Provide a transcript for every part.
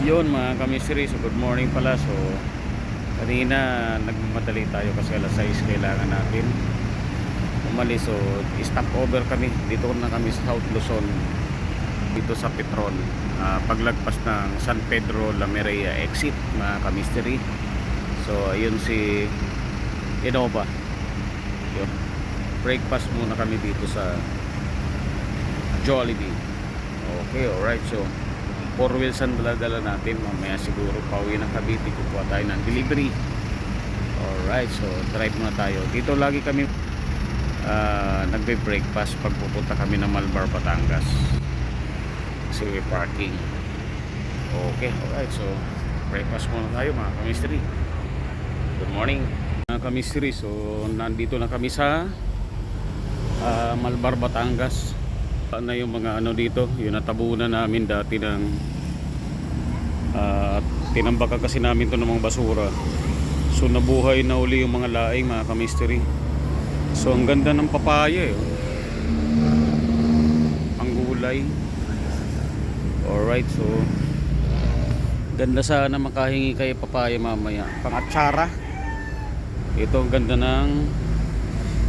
Yun mga kamisiri, so good morning pala. So kanina nagmamadali tayo kasi alas 6 kailangan natin umalis. So stop over kami, dito na kami sa South Luzon, dito sa Petron, paglagpas ng San Pedro La Merea exit mga kamisiri. So ayun si Innova. Yun, breakfast muna kami dito sa Jollibee. Okay, alright. So 4 wheels ang dala natin. Mamaya siguro pauwi ng Cavite, kukuha tayo ng delivery. Alright, so drive muna tayo. Dito lagi kami nagbe-breakfast pag pupunta kami ng Malbar, Batangas. Kasi may parking. Okay, alright. So breakfast muna tayo mga kamisteri. Good morning mga kamisteri. So nandito na kami sa Malbar, Batangas. Na yung mga ano dito, yung natabunan namin dati ng tinambakan kasi namin to ng mga basura. So nabuhay na uli yung mga laing mga kamisteri. So ang ganda ng papaya ang gulay. Alright, so ganda sana makahingi kayo papaya mamaya pang atsara. Ito ang ganda ng,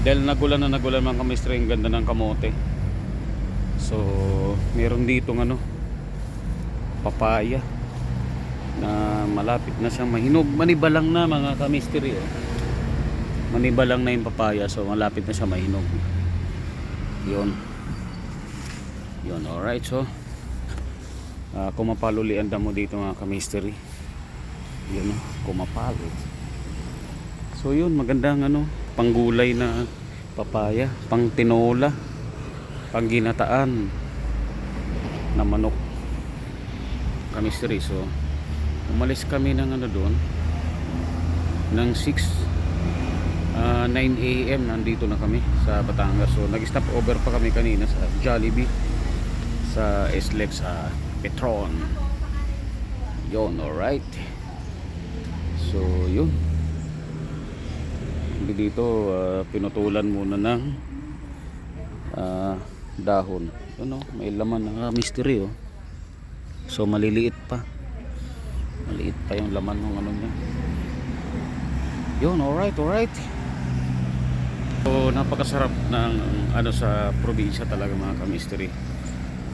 dahil nagulan mga kamisteri, ang ganda ng kamote. So meron dito ano, papaya na malapit na siyang mahinog. Manibalang na mga kamisteri manibalang na yung papaya, so malapit na siya mahinog. Yun, alright. So kumapalulian mo dito mga kamisteri. Yun, kumapalo. So yun, magandang ano, panggulay na papaya, pang tinola, pang ginataan na manok kamisteri. So umalis kami ng ano doon ng 9 AM nandito na kami sa Batangas. So nag-stop over pa kami kanina sa Jollibee sa SLEX sa Petron. Yun, alright. So yun, dito pinutulan muna ng dahon. Ano, may laman na mystery So maliit pa yung laman ng ano niya. Yun, alright. So napakasarap ng ano sa probinsya talaga mga kamisteri.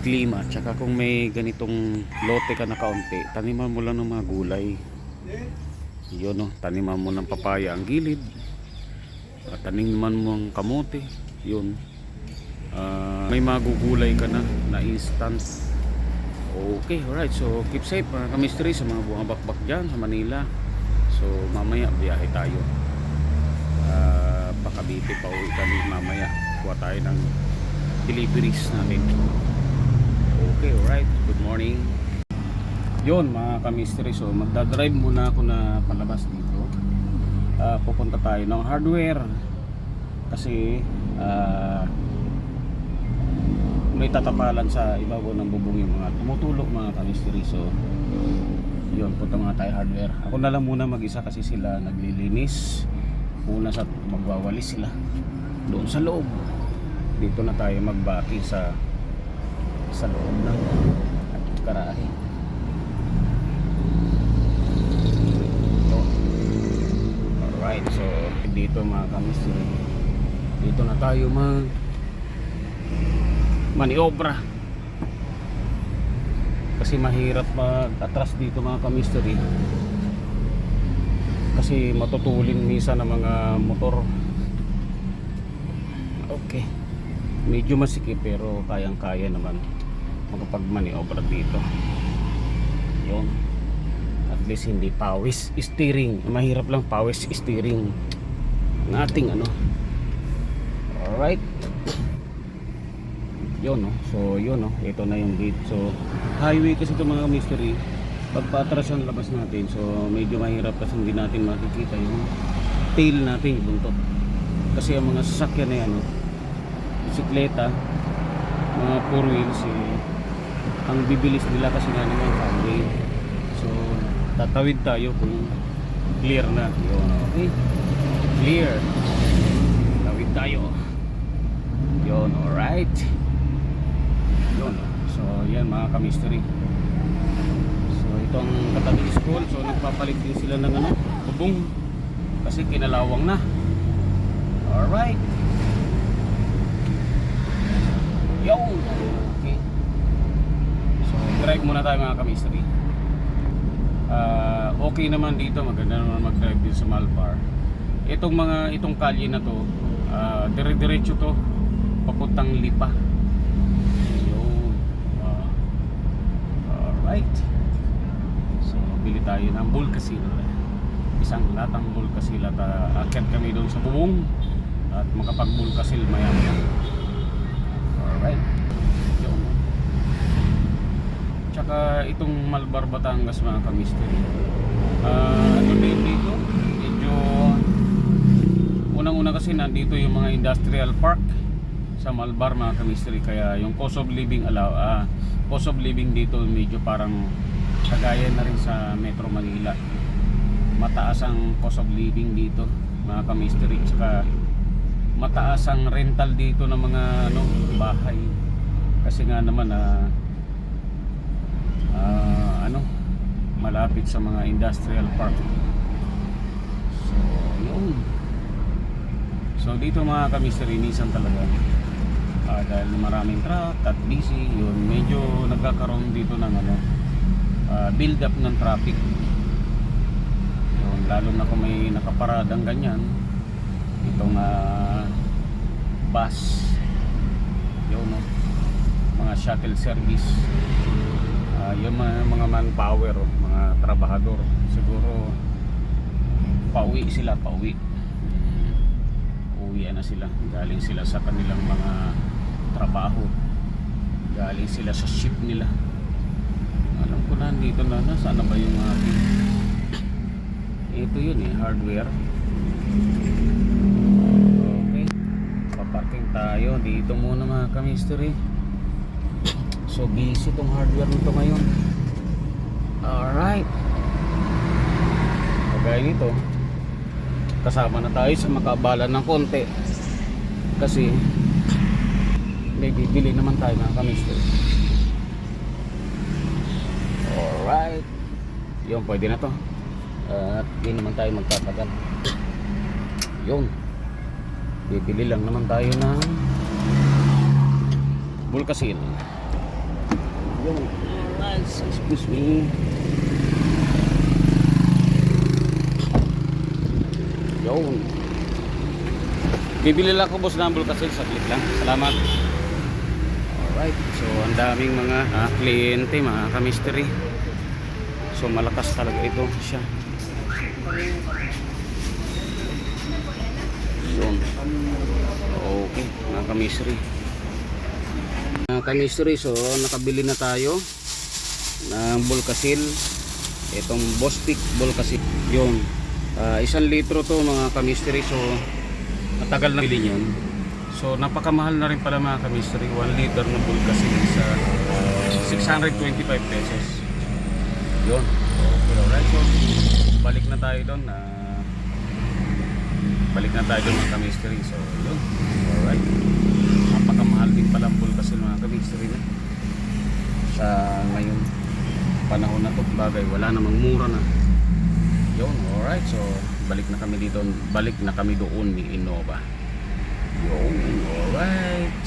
Klima, tsaka kung may ganitong lote ka na kaunti, taniman mo lang ng mga gulay. Yun taniman mo ng papaya ang gilid, taniman mo ng kamote. Yun, may magugulay ka na instance. Okay, alright. So keep safe mga kamisteri sa mga bumabakbak dyan sa Manila. So mamaya biyahe tayo pa Cavite, pauwi kami mamaya, kuha tayo ng deliveries natin. Okay, alright. Good morning. Yun mga kamisteri, so magdadrive muna ako na palabas dito. Pupunta tayo ng hardware kasi may tatapalan sa ibabaw ng bubong yung mga tumutulog mga kamisteri. So yun, punta mga tayo hardware. Ako na lang muna mag-isa kasi sila naglilinis muna, sa magwawalis sila doon sa loob. Dito na tayo magbaki sa loob ng garahe. Alright, so dito mga kamisteri, dito na tayo maniobra kasi mahirap mag-atras dito mga kamisteri kasi matutulin misa ng mga motor. Okay, medyo masikip pero kayang-kaya naman makapag-maniobra dito. Yun, at least hindi pawis steering. Mahirap lang pawis steering ng ating ano. Alright, yun so yun ito na yung gate. So highway kasi ito mga mystery. Pagpatras ang labas natin, so medyo mahirap kasi hindi natin makikita yung tail natin, yung buntot. Kasi ang mga sasakyan na yan bisikleta, mga 4 wheels ang bibilis nila kasi nga naman highway. So tatawid tayo kung clear na. Yun, okay, clear, tawid tayo. Yun, alright. Yun, so yan mga kamisteri. So Ito ang katabi school. So nagpapalit din sila ng ano, bubong. Kasi kinalawang na. Alright. Yo! Okay. So drive muna tayo mga kamistry. Okay naman dito, maganda naman mag-drive din sa Malbar. Itong kalye na to, dire-diretso to papuntang Lipa. Yun. Alright. So bili tayo ng Bulkasil. Isang latang Bulkasil at akyat kami doon sa bubong at makapag-Bulkasil maya-maya. Alright. Yun. Tsaka itong Malbar Batangas mga kamistry, ano din dito, medyo unang-una kasi nandito yung mga industrial park sa Malbar mga kamistry, kaya yung cost of living dito medyo parang kagaya na rin sa Metro Manila. Mataas ang cost of living dito mga kamistry, tsaka mataas ang rental dito ng mga bahay kasi nga naman malapit sa mga industrial park. So yun. So dito mga kamistry, minsan talaga dahil maraming truck at busy, yun medyo nagkakaroon dito ng build up ng traffic. Yun, lalo na kung may nakaparadang ganyan, itong bus, yun, mga shuttle service, yung mga manpower, mga trabahador, siguro pauwi. Uwian na sila, galing sila sa kanilang mga trabaho, galing sila sa ship nila. Alam ko na dito na, saan na ba yung ating ito yun hardware. Okay, paparking tayo dito muna mga kamistry. So busy tong hardware nito ngayon. Alright, kagaya nito, kasama na tayo sa makabalan ng konti kasi may bibili naman tayo mga kamistry. Alright, yun, pwede na to at di naman tayo magtatagal. Yun, bibili lang naman tayo ng Bulkasil. Yun, alright, excuse me. Yun, bibili lang ako boss ng Bulkasil, saglit lang, salamat. Alright, so ang daming mga kliyente mga kamistry. So malakas talaga ito siya. Yun, okay mga kamistry. Kamistry, so nakabili na tayo ng Bulkasil, itong Bostik Bulkasil. Yun, 1 litro to mga kamistry, so matagal na bilhin yun. So napakamahal na rin pala mga kamistry, 1 liter ng Bulkasil sa 625 pesos. Yun, okay, alright. So balik na tayo doon mga kamistry. So yun, alright. Napakamahal din pala ang Bulkasil mga kamistry na sa ngayon panahon na to, bagay wala namang mura na. Yun, alright. So balik na kami doon ni Innova. Yun, alright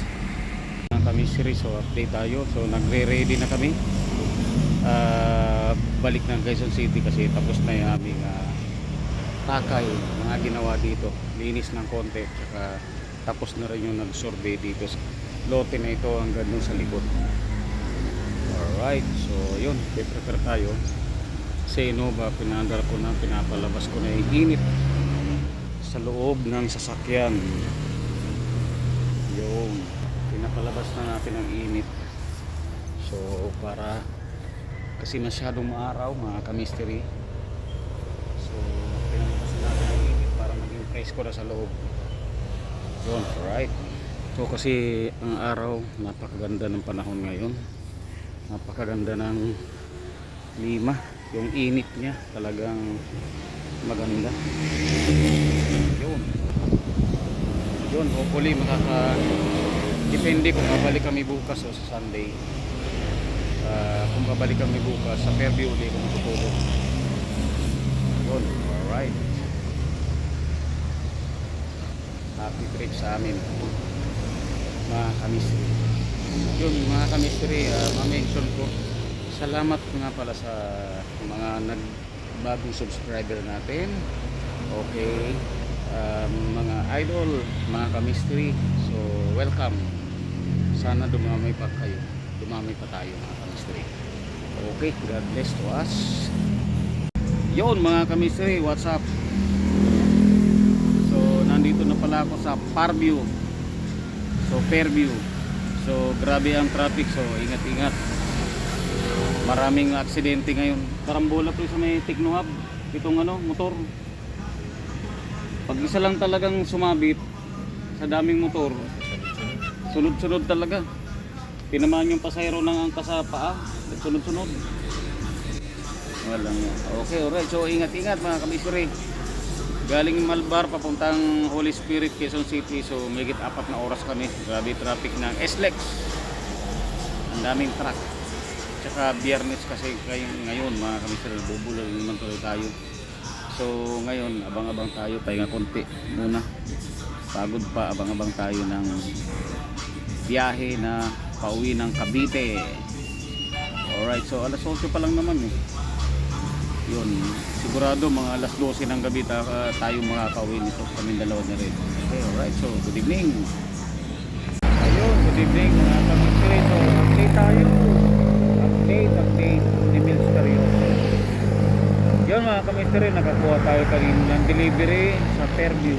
mga kamistry. So update tayo, so nagre-ready na kami balik ng Quezon City kasi tapos na yung aming takay, mga ginawa dito, linis ng konti, saka tapos na rin yung nag-survey dito sa lote na ito hanggang dun sa likod. Alright, so yun, prepare tayo sa Innova. Pinapalabas ko na yung init sa loob ng sasakyan. Yun, pinapalabas na natin ang init. So para kasi masyadong maaraw mga kamistry, so pinalabas natin ang init para maging presko na sa loob. Yun, alright. So kasi ang araw, napakaganda ng panahon ngayon, napakaganda ng klima, yung init niya talagang maganda. Yun, hopefully depende kung mabalik kami bukas o sa Sunday. Kung babalik kami bukas sa Fairview ulit kung tutulog. Yun, alright. Happy trip sa amin mga kamistry. Yun mga kamistry, ma-mention ko, salamat nga pala sa mga nagbagong subscriber natin. Okay, mga idol, mga kamistry, so welcome. Sana dumamay pa kayo, dumamay pa tayo mga kamistry. Okay, God bless to us. Yun mga kamistry, what's up? So nandito na pala ako sa Fairview. So Fairview. So grabe ang traffic, so ingat-ingat. Maraming aksidente ngayon. Karambola to sa may Technohub, itong motor. Pag isa lang talagang sumabit sa daming motor, sunod-sunod talaga. Tinamaan yung pasahero ng angka sa paa, sunod-sunod. Walang. Okay, alright. So ingat-ingat mga kamistry. Galing Malbar papuntang Holy Spirit, Quezon City. So may 4 na oras kami. Grabe traffic ng SLEX. Ang daming truck. Tsaka biyernes kasi ngayon mga kamistry, bubulol naman tuloy tayo. So ngayon abang-abang tayo, pahinga konti muna. Pagod pa, abang-abang tayo ng biyahe na pauwi ng Cavite. Alright, so alas 8 pa lang naman eh. Yun, sigurado mga alas 12 ng gabi tayo makakauwi nito, kaming dalawa na rin. Okay, alright, so good evening. Ayun, good evening mga kamistry. So update tayo. Update ni Mills Carrioso. Yun mga kamistry, nakakuha tayo kanina ng delivery sa Fairview.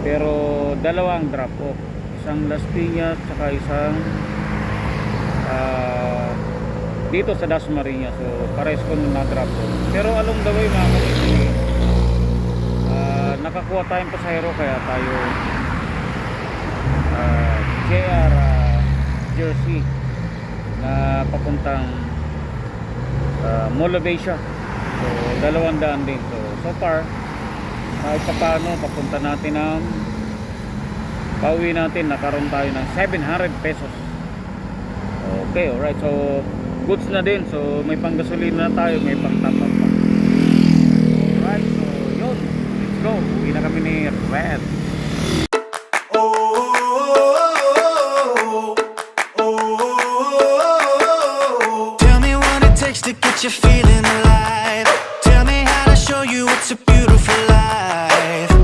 Pero dalawang drop off. Isang Las Piñas saka isang dito sa Dasmariñas. So pares ko na drop off. Pero along the way mga kamistry, nakakuha tayong pasahero, kaya tayo JR Jersey na papuntang Molavesya. So 200 din. So far kahit pa paano papunta natin ng pauwi natin, nakaroon tayo ng 700 pesos. Okay, alright. So goods na din. So may panggasolina na tayo, may pang top up pa. Alright, so yun, let's go. Uwi na kami ni Red. Tell me what it takes to get you feeling alive. Tell me how to show you it's a beautiful life.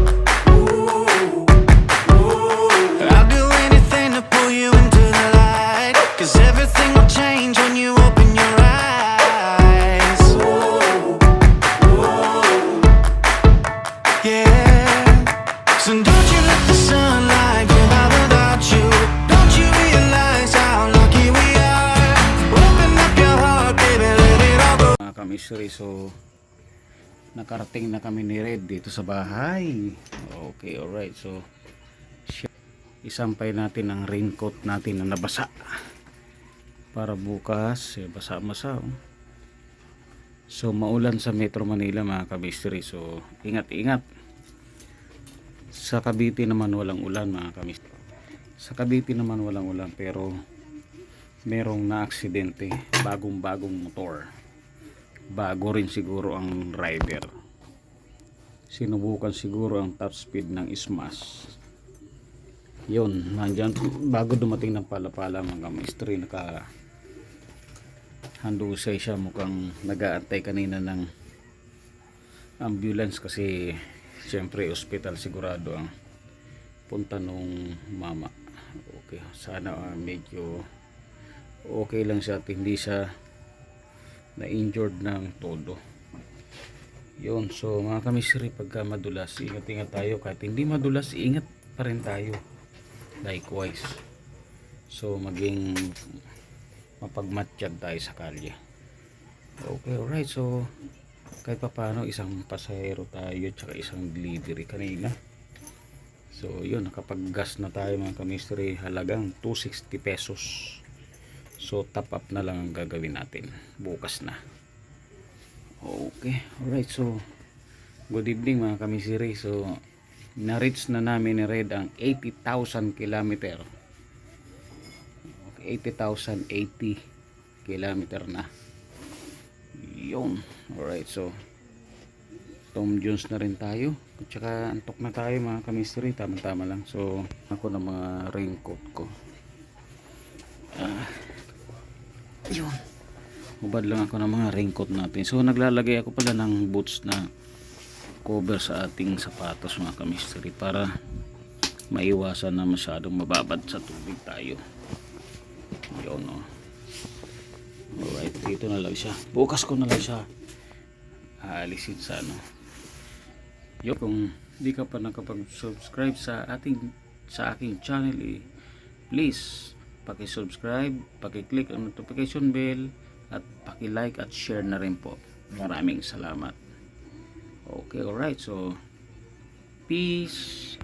I'll do anything to pull you into the light, 'cause everything will change when you open your eyes. Yeah. So don't you let the sunlight come out without you. Don't you realize how lucky we are? Open up your heart, baby, let it all go. Mga kamistry, so nakarating na kami ni Red dito sa bahay. Okay, alright. So isampay natin ang raincoat natin na nabasa para bukas basa-basa. So maulan sa Metro Manila mga kamistry, so ingat-ingat. Sa Cavite naman walang ulan mga kamistry. Sa Cavite naman walang ulan, pero merong na-aksidente, bagong motor. Bago rin siguro ang rider. Sinubukan siguro ang top speed ng Smash. Yun, nandyan, bago dumating ng pala-pala mga kamistry, naka handusay siya, mukhang nag-aantay kanina ng ambulance kasi siyempre hospital sigurado ang punta nung mama. Okay, sana medyo okay lang siya at hindi siya na-injured ng todo. Yun, so mga kamistry, pagka madulas, ingat-ingat tayo. Kahit hindi madulas, ingat pa rin tayo. Likewise. So maging mapagmatsyag tayo sa kalye. Okay, alright. So kahit pa paano, isang pasahero tayo tsaka isang delivery kanina. So yun, nakapag-gas na tayo mga kamistry, halagang 260 pesos. So top up na lang ang gagawin natin bukas na. Okay, alright. So good evening mga kamistry. So na-reach na namin ni Red ang 80,000 kilometer. 80,080. kilometer na. Yun. Alright, so Tom Jones na rin tayo. At saka antok na tayo mga ka-mystery. Tama-tama lang. So ako na mga raincoat ko. Yun. Hubad lang ako ng mga raincoat natin. So naglalagay ako pala ng boots na cover sa ating sapatos mga ka-mystery para maiwasan na masyadong mababad sa tubig tayo. Yun o. Alright, dito na lang siya. Bukas ko na lang siya aalisin sa ano. Yo, kung di ka pa nakapag-subscribe sa aking channel, please paki-subscribe, paki-click ang notification bell at paki-like at share na rin po. Maraming salamat. Okay, alright. So peace.